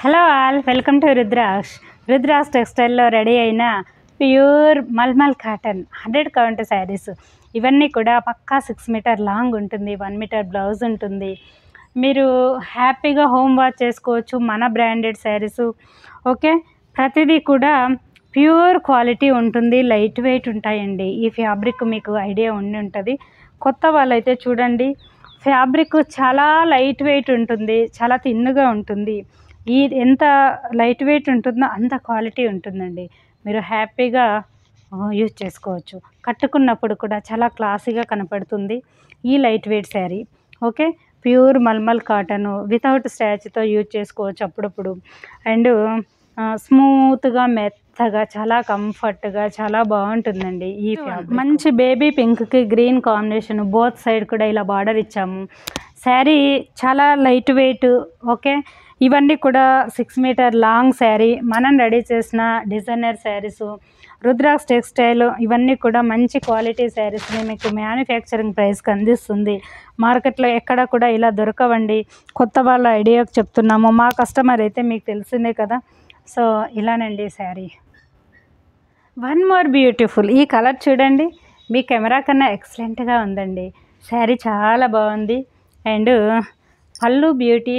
Hello all, welcome to Rudra's టెక్స్టైల్లో ready అయిన pure mulmul cotton 100 count saris. ఇవన్నీ కూడా పక్కా 6 మీటర్ లాంగ్ ఉంటుంది, 1 మీటర్ బ్లౌజ్ ఉంటుంది. మీరు హ్యాపీగా హోమ్ వాష్ చేసుకోవచ్చు. మన బ్రాండెడ్ శారీస్. ఓకే, ప్రతిదీ కూడా ప్యూర్ క్వాలిటీ ఉంటుంది, లైట్ వెయిట్ ఉంటాయండి. ఈ ఫ్యాబ్రిక్ మీకు ఐడియా ఉండి ఉంటుంది. కొత్త వాళ్ళైతే చూడండి, ఫ్యాబ్రిక్ చాలా లైట్ వెయిట్ ఉంటుంది, చాలా థిన్గా ఉంటుంది. ఎంత లైట్ వెయిట్ ఉంటుందో అంత క్వాలిటీ ఉంటుందండి. మీరు హ్యాపీగా యూజ్ చేసుకోవచ్చు. కట్టుకున్నప్పుడు కూడా చాలా క్లాసీగా కనపడుతుంది ఈ light weight sari. Okay, pure mulmul cotton without స్టాచ్తో యూజ్ చేసుకోవచ్చు అప్పుడప్పుడు. అండ్ స్మూత్గా మెత్తగా చాలా కంఫర్ట్గా చాలా బాగుంటుందండి ఈ ఫ్యాబ్రిక్. మంచి బేబీ పింక్కి గ్రీన్ కాంబినేషన్, బోత్ సైడ్ కూడా ఇలా బార్డర్ ఇచ్చాము. శారీ చాలా లైట్ వెయిట్. ఓకే, ఇవన్నీ కూడా 6 మీటర్ లాంగ్ శారీ. మనం రెడీ చేసిన డిజైనర్ శారీస్ రుద్రాస్ టెక్స్టైల్. ఇవన్నీ కూడా మంచి క్వాలిటీ శారీస్ని మీకు మ్యానుఫ్యాక్చరింగ్ ప్రైస్కి అందిస్తుంది. మార్కెట్లో ఎక్కడ కూడా ఇలా దొరకవండి. కొత్త వాళ్ళ ఐడియాకి చెప్తున్నాము. మా కస్టమర్ అయితే మీకు తెలిసిందే కదా. సో ఇలానండి శారీ. One more beautiful. ఈ కలర్ చూడండి, మీ కెమెరా కన్నా ఎక్సలెంట్గా ఉందండి. శారీ చాలా బాగుంది. అండ్ పళ్ళు బ్యూటీ,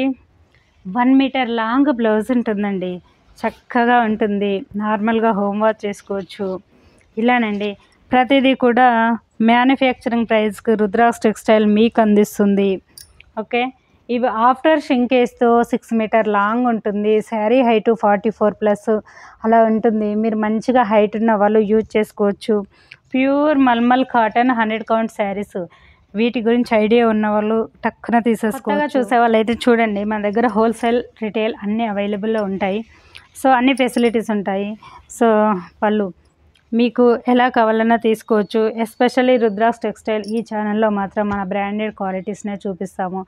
1 మీటర్ లాంగ్ బ్లౌజ్ ఉంటుందండి. చక్కగా ఉంటుంది, నార్మల్గా హోమ్ వాష్ చేసుకోవచ్చు. ఇలానండి, ప్రతిదీ కూడా మ్యానుఫ్యాక్చరింగ్ ప్రైస్కి రుద్రాస్ టెక్స్టైల్ మీకు అందిస్తుంది. ఓకే, ఇవి ఆఫ్టర్ షింకేస్తో 6 మీటర్ లాంగ్ ఉంటుంది. శారీ హైట్ 44+ అలా ఉంటుంది. మీరు మంచిగా హైట్ ఉన్న వాళ్ళు యూజ్ చేసుకోవచ్చు. Pure mulmul cotton 100 count saris. వీటి గురించి ఐడియా ఉన్న వాళ్ళు టక్కున తీసేసుకోవచ్చు. చూసే వాళ్ళు అయితే చూడండి, మన దగ్గర హోల్సేల్ రిటైల్ అన్నీ అవైలబుల్లో ఉంటాయి. సో అన్ని ఫెసిలిటీస్ ఉంటాయి. సో పళ్ళు మీకు ఎలా కావాలన్నా తీసుకోవచ్చు. ఎస్పెషల్లీ రుద్రాస్ టెక్స్టైల్ ఈ ఛానల్లో మాత్రం మన బ్రాండెడ్ క్వాలిటీస్నే చూపిస్తాము.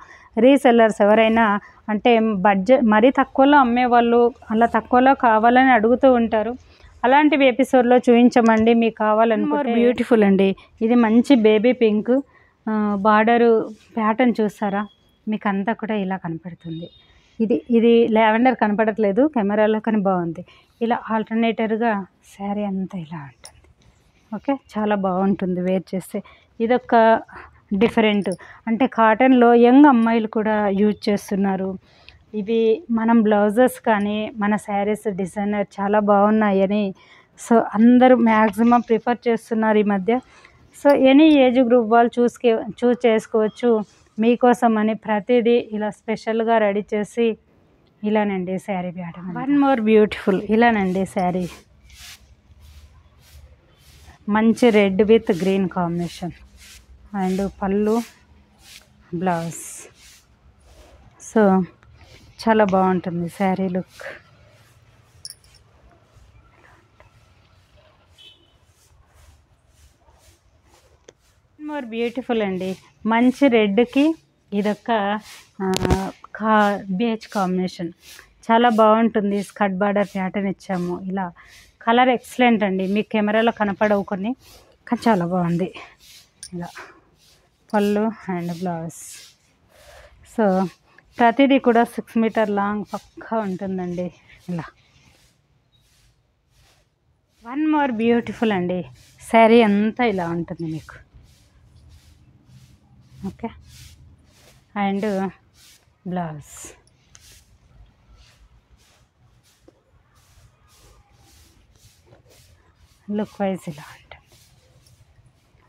రీసెల్లర్స్ ఎవరైనా అంటే బడ్జెట్ మరీ తక్కువలో అమ్మేవాళ్ళు అలా తక్కువలో కావాలని అడుగుతూ ఉంటారు. అలాంటివి ఎపిసోడ్లో చూపించమండి మీకు కావాలనుకుంటే. బ్యూటిఫుల్ అండి, ఇది మంచి బేబీ పింక్ బార్డరు ప్యాటర్న్ చూస్తారా, మీకు అంతా కూడా ఇలా కనపడుతుంది. ఇది లావెండర్ కనపడట్లేదు కెమెరాలో, కానీ బాగుంది. ఇలా ఆల్టర్నేటర్గా శారీ అంతా ఇలా ఉంటుంది. ఓకే, చాలా బాగుంటుంది వేర్ చేస్తే. ఇదొక డిఫరెంట్, అంటే కాటన్లో యంగ్ అమ్మాయిలు కూడా యూజ్ చేస్తున్నారు. ఇవి మనం బ్లౌజెస్ కానీ మన శారీస్ డిజైనర్ చాలా బాగున్నాయని సో అందరూ మ్యాక్సిమం ప్రిఫర్ చేస్తున్నారు ఈ మధ్య. సో ఎనీ ఏజ్ గ్రూప్ వాళ్ళు చూస్ చేసుకోవచ్చు. మీకోసం అని ప్రతిదీ ఇలా స్పెషల్గా రెడీ చేసి ఇలానండి sari pattern. One more beautiful. ఇలానండి శారీ, మంచి red with green combination. And పళ్ళు బ్లౌజ్. సో చాలా బాగుంటుంది శారీ లుక్. మోర్ బ్యూటిఫుల్ అండి, మంచి రెడ్కి ఇదొక బేజ్ కాంబినేషన్. చాలా బాగుంటుంది. స్కర్ట్ బార్డర్ ప్యాటర్న్ ఇచ్చాము. ఇలా కలర్ ఎక్సలెంట్ అండి, మీకు కెమెరాలో కనపడవు కొన్ని, కానీ చాలా బాగుంది. ఇలా పళ్ళు అండ్ బ్లౌజ్. సో ప్రతిదీ కూడా 6 మీటర్ లాంగ్ పక్కా ఉంటుందండి. ఇలా వన్ మోర్ బ్యూటిఫుల్ అండి, శారీ అంతా ఇలా ఉంటుంది మీకు. Okay, and blouse. Look wise ఇలా ఉంటుంది.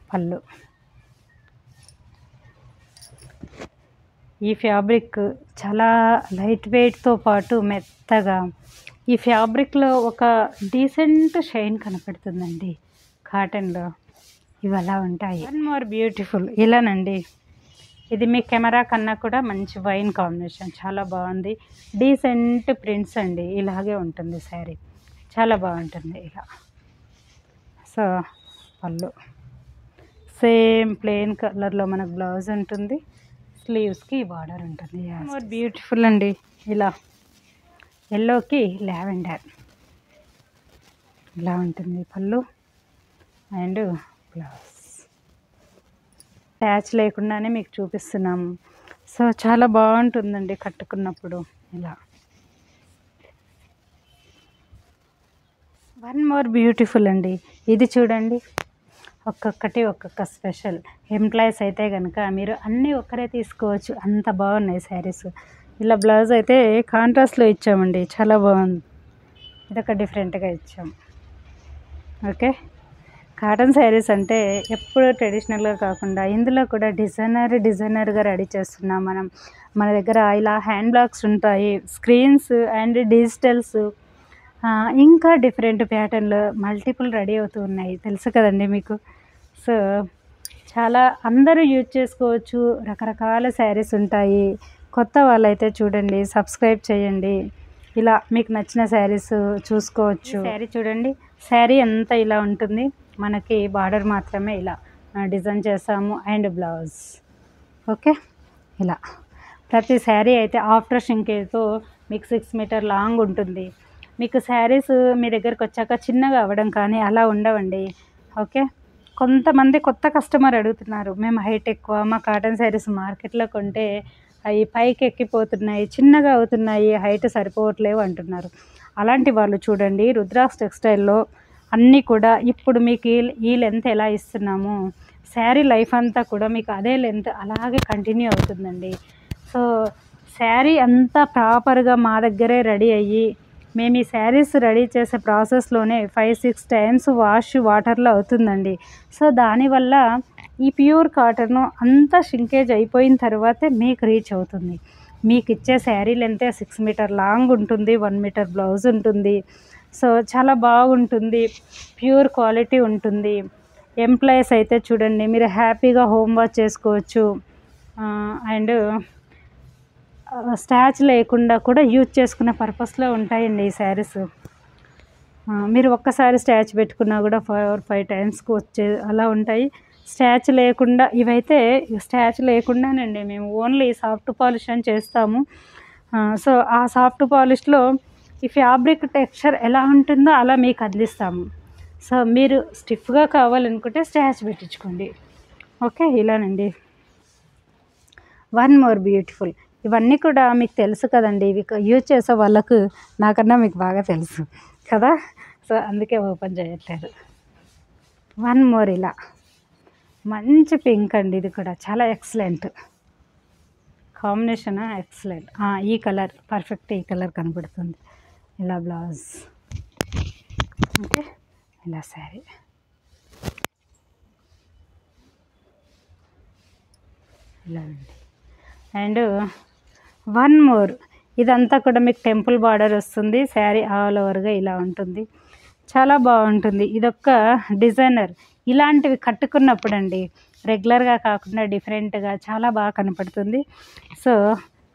పళ్ళు. ఈ ఫ్యాబ్రిక్ చాలా లైట్ వెయిట్తో పాటు మెత్తగా, ఈ ఫ్యాబ్రిక్లో ఒక డీసెంట్ షైన్ కనపడుతుందండి కాటన్లో. ఇవి అలా ఉంటాయి. One more beautiful. ఇలానండి, ఇది మీ కెమెరా కన్నా కూడా మంచి వైన్ కాంబినేషన్. చాలా బాగుంది. డీసెంట్ ప్రింట్స్ అండి, ఇలాగే ఉంటుంది శారీ, చాలా బాగుంటుంది. ఇలా సో పళ్ళు సేమ్ ప్లెయిన్ కలర్లో మనకు బ్లౌజ్ ఉంటుంది. స్లీవ్స్కి బార్డర్ ఉంటుంది. మోర్ బ్యూటిఫుల్ అండి, ఇలా ఎల్లోకి లావెండర్ ఇలా ఉంటుంది పళ్ళు అండ్ బ్లౌజ్. ప్యాచ్ లేకుండానే మీకు చూపిస్తున్నాము. సో చాలా బాగుంటుందండి కట్టుకున్నప్పుడు. ఇలా వన్ మోర్ బ్యూటిఫుల్ అండి. ఇది చూడండి, ఒక్కొక్కటి ఒక్కొక్క స్పెషల్. ఎంప్లాయీస్ అయితే కనుక మీరు అన్నీ ఒక్కరే తీసుకోవచ్చు, అంత బాగున్నాయి శారీస్. ఇలా బ్లౌజ్ అయితే కాంట్రాస్ట్లో ఇచ్చామండి, చాలా బాగుంది. ఇదొక డిఫరెంట్గా ఇచ్చాం. ఓకే, కాటన్ శారీస్ అంటే ఎప్పుడు ట్రెడిషనల్గా కాకుండా ఇందులో కూడా డిజైనర్గా రెడీ చేస్తున్నాం మనం. మన దగ్గర ఇలా హ్యాండ్ బ్లాక్స్ ఉంటాయి, స్క్రీన్స్ అండ్ డిజిటల్స్, ఇంకా డిఫరెంట్ ప్యాటర్న్లు మల్టిపుల్ రెడీ అవుతూ ఉన్నాయి, తెలుసు కదండి మీకు. సో చాలా అందరూ యూజ్ చేసుకోవచ్చు, రకరకాల శారీస్ ఉంటాయి. కొత్త వాళ్ళైతే చూడండి, సబ్స్క్రైబ్ చేయండి, ఇలా మీకు నచ్చిన శారీస్ చూసుకోవచ్చు. శారీ చూడండి, శారీ అంతా ఇలా ఉంటుంది, మనకి బార్డర్ మాత్రమే ఇలా డిజైన్ చేసాము అండ్ బ్లౌజ్. ఓకే, ఇలా ప్రతి శారీ అయితే ఆఫ్టర్ షింకేజ్తో మీకు 6 మీటర్ లాంగ్ ఉంటుంది. మీకు శారీస్ మీ దగ్గరకు వచ్చాక చిన్నగా అవ్వడం కానీ అలా ఉండవండి. ఓకే, కొంతమంది కొత్త కస్టమర్ అడుగుతున్నారు, మేము హైట్ ఎక్కువ, మా కాటన్ శారీస్ మార్కెట్లో కొంటే అవి పైకి ఎక్కిపోతున్నాయి, చిన్నగా అవుతున్నాయి, హైట్ సరిపోవట్లేవు అంటున్నారు. అలాంటి వాళ్ళు చూడండి, రుద్రాస్ టెక్స్టైల్లో అన్నీ కూడా ఇప్పుడు మీకు ఈ లెంత్ ఎలా ఇస్తున్నాము, శారీ లైఫ్ అంతా కూడా మీకు అదే లెంత్ అలాగే కంటిన్యూ అవుతుందండి. సో శారీ అంతా ప్రాపర్గా మా దగ్గరే రెడీ అయ్యి, మేము ఈ శారీస్ రెడీ చేసే ప్రాసెస్లోనే 5-6 టైమ్స్ వాటర్లో అవుతుందండి. సో దానివల్ల ఈ ప్యూర్ కాటన్ అంతా షింకేజ్ అయిపోయిన తర్వాతే మీకు రీచ్ అవుతుంది. మీకు ఇచ్చే శారీ లెంతే 6 మీటర్ లాంగ్ ఉంటుంది, 1 మీటర్ బ్లౌజ్ ఉంటుంది. సో చాలా బాగుంటుంది, ప్యూర్ క్వాలిటీ ఉంటుంది. ఎంప్లాయీస్ అయితే చూడండి, మీరు హ్యాపీగా హోమ్ వాష్ చేసుకోవచ్చు, అండ్ స్టాచ్ లేకుండా కూడా యూజ్ చేసుకునే పర్పస్లో ఉంటాయండి ఈ శారీస్. మీరు ఒక్కసారి స్టాచ్ పెట్టుకున్నా కూడా 4-5 టైమ్స్కి వచ్చే అలా ఉంటాయి. స్టాచ్ లేకుండా ఇవైతే స్టాచ్ లేకుండానండి మేము ఓన్లీ సాఫ్ట్ పాలిష్ అని చేస్తాము. సో ఆ సాఫ్ట్ పాలిష్లో ఈ ఫ్యాబ్రిక్ టెక్స్చర్ ఎలా ఉంటుందో అలా మీకు అందిస్తాము. సో మీరు స్టిఫ్గా కావాలనుకుంటే స్టాచ్ పెట్టించుకోండి. ఓకే, ఇలానండి. వన్ మోర్ బ్యూటిఫుల్, ఇవన్నీ కూడా మీకు తెలుసు కదండి, ఇవి యూజ్ చేసే వాళ్ళకు నాకన్నా మీకు బాగా తెలుసు కదా, సో అందుకే ఓపెన్ చేయట్లేదు. వన్ మోర్ ఇలా మంచి పింక్ అండి, ఇది కూడా చాలా ఎక్సలెంట్ కాంబినేషన్, ఎక్సలెంట్. ఈ కలర్ పర్ఫెక్ట్, ఈ కలర్ కనబడుతుంది. ఇలా బ్లౌజ్, ఓకే, ఇలా శారీ. ఇలా అండి. అండ్ వన్ మోర్, ఇదంతా కూడా మీకు టెంపుల్ బార్డర్ వస్తుంది, శారీ ఆల్ ఓవర్గా ఇలా ఉంటుంది, చాలా బాగుంటుంది. ఇదొక డిజైనర్, ఇలాంటివి కట్టుకున్నప్పుడు అండి రెగ్యులర్గా కాకుండా డిఫరెంట్గా చాలా బాగా కనపడుతుంది. సో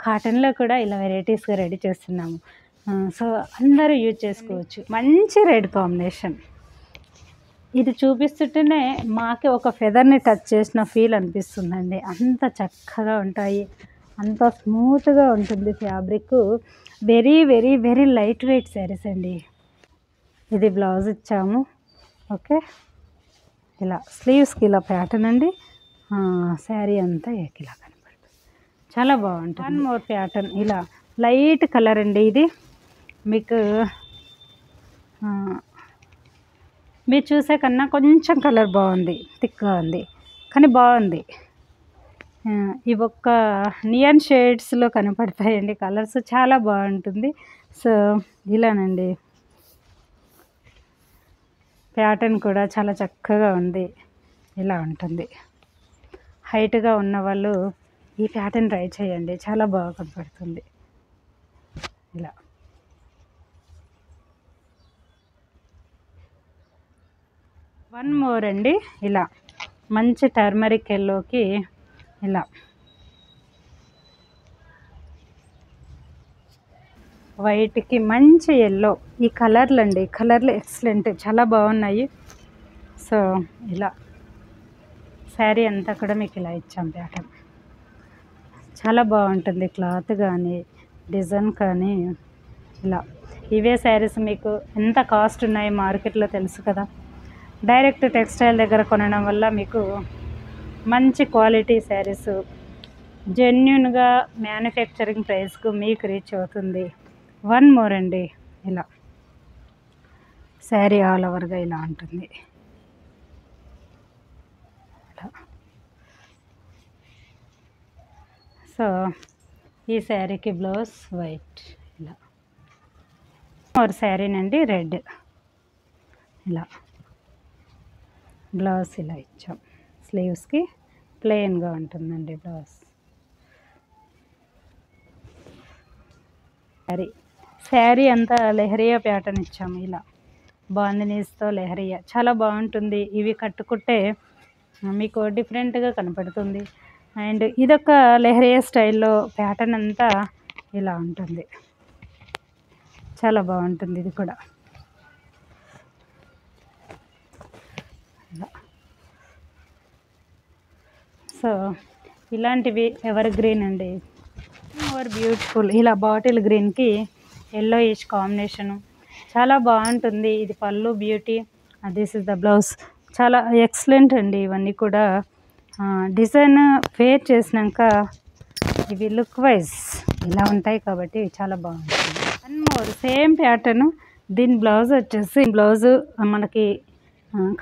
కాటన్లో కూడా ఇలా వెరైటీస్గా రెడీ చేస్తున్నాము. సో అందరూ యూజ్ చేసుకోవచ్చు. మంచి రెడ్ కాంబినేషన్, ఇది చూపిస్తుంటేనే మాకే ఒక ఫెదర్ని టచ్ చేసిన ఫీల్ అనిపిస్తుందండి. అంత చక్కగా ఉంటాయి, అంత స్మూత్గా ఉంటుంది fabric. Very very very light weight saris అండి. ఇది బ్లౌజ్ ఇచ్చాము. ఓకే, ఇలా స్లీవ్స్కి ఇలా ప్యాటర్న్ అండి, శారీ అంతా ఇలా కనపడుతుంది, చాలా బాగుంటుంది. వన్ మోర్ ప్యాటర్న్, ఇలా లైట్ కలర్ అండి. ఇది మీకు మీరు చూసే కన్నా కొంచెం కలర్ బాగుంది, థిక్గా ఉంది కానీ బాగుంది. ఇవి ఒక్క నియన్ షేడ్స్లో కనపడతాయండి కలర్స్, చాలా బాగుంటుంది. సో ఇలానండి, ప్యాటర్న్ కూడా చాలా చక్కగా ఉంది, ఇలా ఉంటుంది. హైట్గా ఉన్న వాళ్ళు ఈ ప్యాటర్న్ ట్రై చేయండి, చాలా బాగా కనపడుతుంది. ఇలా వన్ మోర్ అండి, ఇలా మంచి టర్మరిక్ ఎల్లోకి ఇలా వైట్కి మంచి ఎల్లో, ఈ కలర్లు అండి, కలర్లు ఎక్సలెంట్, చాలా బాగున్నాయి. సో ఇలా శారీ అంతా కూడా మీకు ఇలా ఇచ్చాం ప్యాటర్న్, చాలా బాగుంటుంది. క్లాత్ కానీ డిజైన్ కానీ ఇలా. ఇవే శారీస్ మీకు ఎంత కాస్ట్ ఉన్నాయి మార్కెట్లో తెలుసు కదా, డైరెక్ట్ టెక్స్టైల్ దగ్గర కొనడం వల్ల మీకు మంచి క్వాలిటీ శారీస్ జెన్యున్గా మ్యానుఫ్యాక్చరింగ్ ప్రైస్కు మీకు రీచ్ అవుతుంది. వన్ మోర్ అండి, ఇలా శారీ ఆల్ ఓవర్గా ఇలా ఉంటుంది. సో ఈ శారీకి బ్లౌజ్ వైట్, ఇలా ఒక శారీనండి రెడ్, ఇలా బ్లౌజ్ ఇలా ఇచ్చాం. స్లీవ్స్కి ప్లెయిన్గా ఉంటుందండి బ్లౌజ్. శారీ అంతా లెహరియా ప్యాటర్న్ ఇచ్చాము. ఇలా బాందినీస్తో లెహరియా చాలా బాగుంటుంది. ఇవి కట్టుకుంటే మీకు డిఫరెంట్గా కనపడుతుంది. అండ్ ఇదొక లెహరియా స్టైల్లో ప్యాటర్న్ అంతా ఇలా ఉంటుంది. చాలా బాగుంటుంది ఇది కూడా. సో ఇలాంటివి ఎవర్ గ్రీన్ అండి, మోర్ బ్యూటిఫుల్. ఇలా బాటిల్ గ్రీన్కి ఎల్లోయిష్ కాంబినేషను చాలా బాగుంటుంది. ఇది పళ్ళు beauty, this is the blouse. చాలా ఎక్సలెంట్ అండి. ఇవన్నీ కూడా డిజైన్ ఫేర్ చేసినాక ఇవి లుక్ వైజ్ ఇలా ఉంటాయి కాబట్టి చాలా బాగుంటుంది. One more same pattern. దీని బ్లౌజ్ వచ్చేసి బ్లౌజు మనకి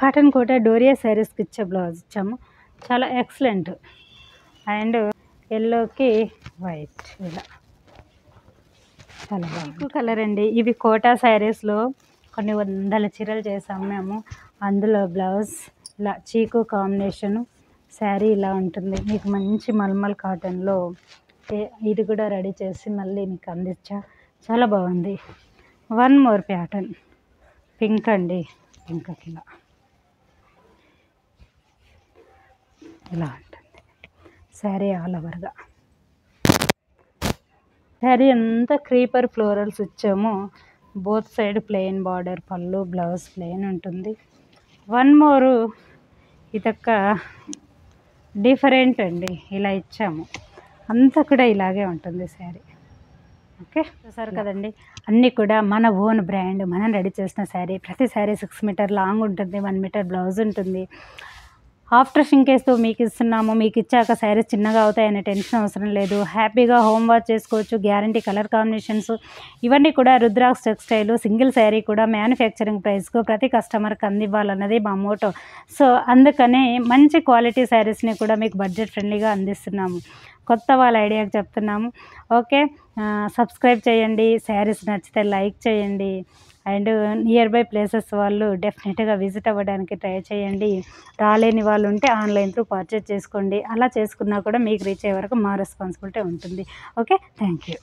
కాటన్ కోట డోరియా శారీస్కి ఇచ్చే బ్లౌజ్ ఇచ్చాము. చాలా ఎక్సలెంట్. అండ్ ఎల్లోకి వైట్, ఇలా చాలా బాగుంది కలర్ అండి. ఇవి కోటా శారీస్లో కొన్ని వందల చీరలు చేసాము మేము. అందులో బ్లౌజ్ ఇలా చీకు కాంబినేషను, శారీ ఇలా ఉంటుంది. మీకు మంచి మల్మల్ కాటన్లో ఇది కూడా రెడీ చేసి మళ్ళీ మీకు అందించా. చాలా బాగుంది. వన్ మోర్ ప్యాటర్న్ పింక్ అండి, పింక్కి ఇలా ఉంటుంది శారీ ఆల్ ఓవర్గా. శారీ అంతా క్రీపర్ ఫ్లోరల్స్ ఇచ్చాము. బోత్ సైడ్ ప్లెయిన్ బార్డర్, పళ్ళు బ్లౌజ్ ప్లెయిన్ ఉంటుంది. వన్ మోరు ఇదొక డిఫరెంట్ అండి, ఇలా ఇచ్చాము. అంతా కూడా ఇలాగే ఉంటుంది శారీ. ఓకే, చూసారు కదండి. అన్నీ కూడా మన ఓన్ బ్రాండ్, మనం రెడీ చేసిన శారీ. ప్రతి శారీ 6 మీటర్ లాంగ్ ఉంటుంది, 1 మీటర్ బ్లౌజ్ ఉంటుంది. ఆఫ్టర్ షింకేస్తో మీకు ఇస్తున్నాము. మీకు ఇచ్చాక శారీస్ చిన్నగా అవుతాయనే టెన్షన్ అవసరం లేదు. హ్యాపీగా హోమ్ వాష్ చేసుకోవచ్చు. గ్యారంటీ కలర్ కాంబినేషన్స్ ఇవన్నీ కూడా రుద్రాక్ష టెక్స్టైల్. సింగిల్ శారీ కూడా మ్యానుఫ్యాక్చరింగ్ ప్రైస్కు ప్రతి కస్టమర్కి అందివ్వాలన్నది మా మోటో. సో అందుకనే మంచి క్వాలిటీ శారీస్ని కూడా మీకు బడ్జెట్ ఫ్రెండ్లీగా అందిస్తున్నాము. కొత్త వాళ్ళ ఐడియాకి చెప్తున్నాము. ఓకే, సబ్స్క్రైబ్ చేయండి. శారీస్ నచ్చితే లైక్ చేయండి. అండ్ నియర్ బై ప్లేసెస్ వాళ్ళు డెఫినెట్గా విజిట్ అవ్వడానికి ట్రై చేయండి. రాలేని వాళ్ళు ఉంటే ఆన్లైన్ త్రూ పర్చేజ్ చేసుకోండి. అలా చేసుకున్నా కూడా మీకు రీచ్ అయ్యే వరకు మా రెస్పాన్సిబిలిటీ ఉంటుంది. Okay, thank you.